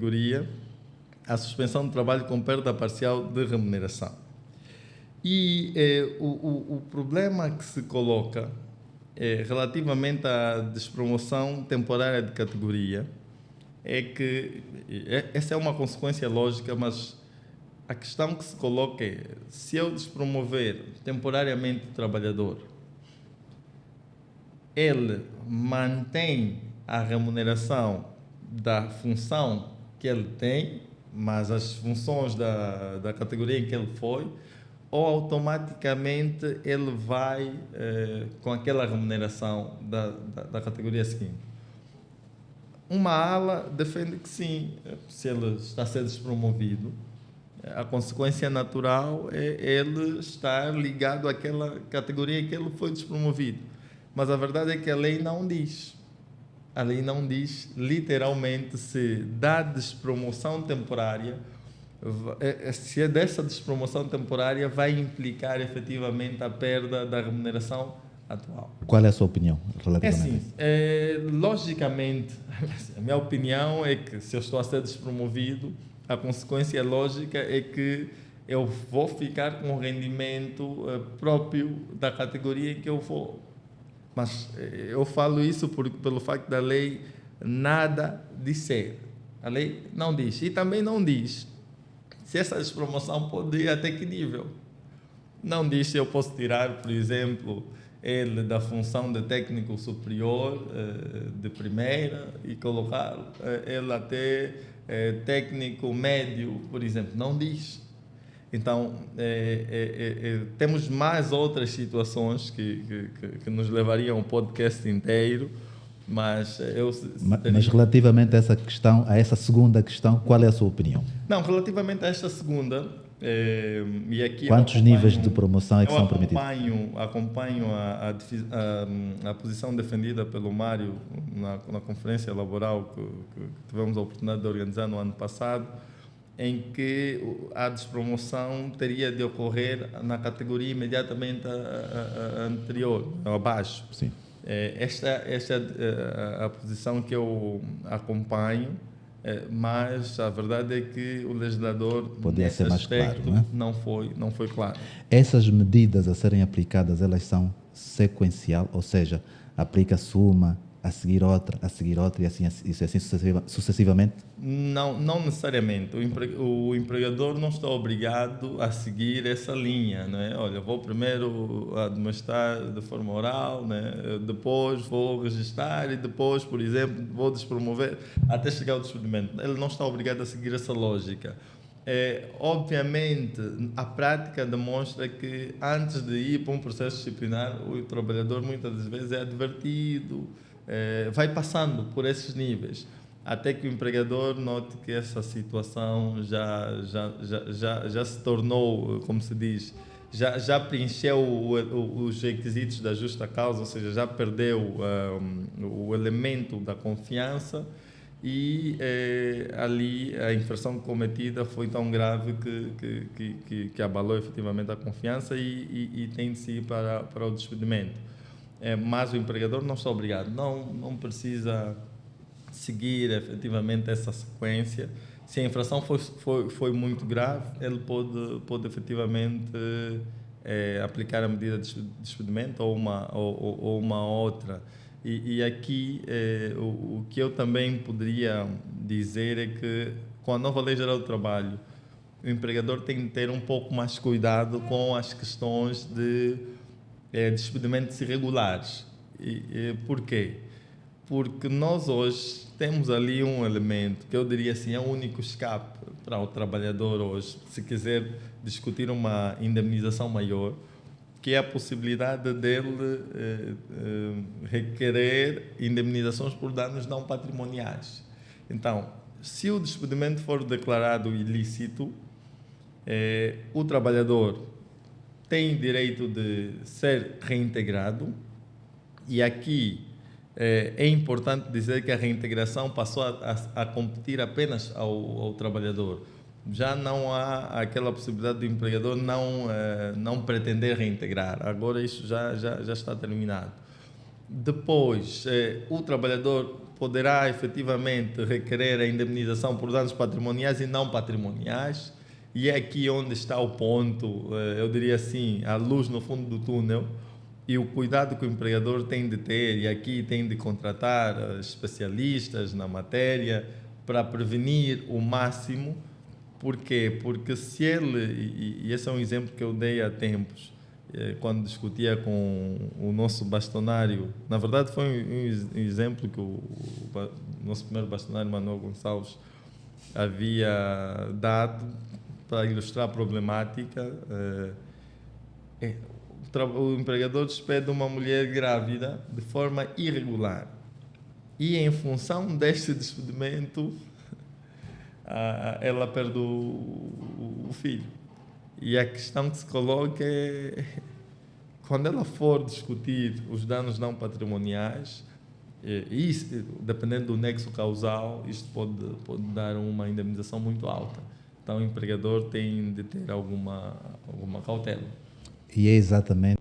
categoria a suspensão do trabalho com perda parcial de remuneração. E o problema que se coloca relativamente à despromoção temporária de categoria é que essa é uma consequência lógica, mas a questão que se coloca é: se eu despromover temporariamente o trabalhador, ele mantém a remuneração da função que ele tem, mas as funções da categoria em que ele foi, ou automaticamente ele vai com aquela remuneração da categoria seguinte? Uma ala defende que sim, se ele está a ser despromovido, a consequência natural é ele estar ligado àquela categoria em que ele foi despromovido. Mas a verdade é que a lei não diz. A lei não diz literalmente se da despromoção temporária, se é dessa despromoção temporária vai implicar efetivamente a perda da remuneração atual. Qual é a sua opinião relativamente a isso? Logicamente, a minha opinião é que se eu estou a ser despromovido, a consequência lógica é que eu vou ficar com o rendimento próprio da categoria em que eu vou. Mas eu falo isso pelo facto da lei nada dizer. A lei não diz. E também não diz se essa despromoção pode ir até que nível. Não diz se eu posso tirar, por exemplo, ele da função de técnico superior de primeira e colocar ele até técnico médio, por exemplo. Não diz. Então, temos mais outras situações que nos levariam um podcast inteiro, mas Mas relativamente a essa questão, a essa segunda questão, qual é a sua opinião? Não, relativamente a esta segunda, e aqui quantos níveis de promoção é que são permitidos? Acompanho a posição defendida pelo Mário na conferência laboral que tivemos a oportunidade de organizar no ano passado, em que a despromoção teria de ocorrer na categoria imediatamente anterior, abaixo. Sim. Esta é a posição que eu acompanho, mas a verdade é que o legislador, poderia ser mais aspecto, claro, não foi claro. Essas medidas a serem aplicadas, elas são sequencial, ou seja, aplica-se uma, a seguir outra e assim sucessivamente? Não necessariamente. O empregador não está obrigado a seguir essa linha, não é? Olha, vou primeiro administrar de forma oral, né? Depois vou registrar e depois, por exemplo, vou despromover até chegar ao despedimento. Ele não está obrigado a seguir essa lógica. Obviamente, a prática demonstra que antes de ir para um processo disciplinar, o trabalhador muitas das vezes é advertido, vai passando por esses níveis, até que o empregador note que essa situação já se tornou, como se diz, já preencheu os requisitos da justa causa, ou seja, já perdeu o elemento da confiança e ali a infração cometida foi tão grave que abalou efetivamente a confiança e tem de se ir para o despedimento. Mas o empregador não está obrigado, não precisa seguir efetivamente essa sequência. Se a infração foi muito grave, ele pode efetivamente aplicar a medida de despedimento ou uma outra. E aqui o que eu também poderia dizer é que com a nova Lei Geral do Trabalho, o empregador tem de ter um pouco mais cuidado com as questões de despedimentos irregulares. Por quê? Porque nós hoje temos ali um elemento que eu diria assim, é o único escape para o trabalhador hoje, se quiser discutir uma indemnização maior, que é a possibilidade dele requerer indemnizações por danos não patrimoniais. Então, se o despedimento for declarado ilícito, o trabalhador tem direito de ser reintegrado, e aqui é importante dizer que a reintegração passou a competir apenas ao trabalhador. Já não há aquela possibilidade do empregador não pretender reintegrar. Agora isso já está terminado. Depois, o trabalhador poderá efetivamente requerer a indemnização por danos patrimoniais e não patrimoniais, e é aqui onde está o ponto, eu diria assim, a luz no fundo do túnel, e o cuidado que o empregador tem de ter, e aqui tem de contratar especialistas na matéria para prevenir o máximo. Por quê? Porque se ele, e esse é um exemplo que eu dei há tempos, quando discutia com o nosso bastonário, na verdade foi um exemplo que o nosso primeiro bastonário, Manuel Gonçalves, havia dado para ilustrar a problemática. O empregador despede uma mulher grávida de forma irregular e, em função deste despedimento, ela perde o filho. E a questão que se coloca é, quando ela for discutir os danos não patrimoniais, isso, dependendo do nexo causal, isto pode dar uma indemnização muito alta. Então o empregador tem de ter alguma cautela. E é exatamente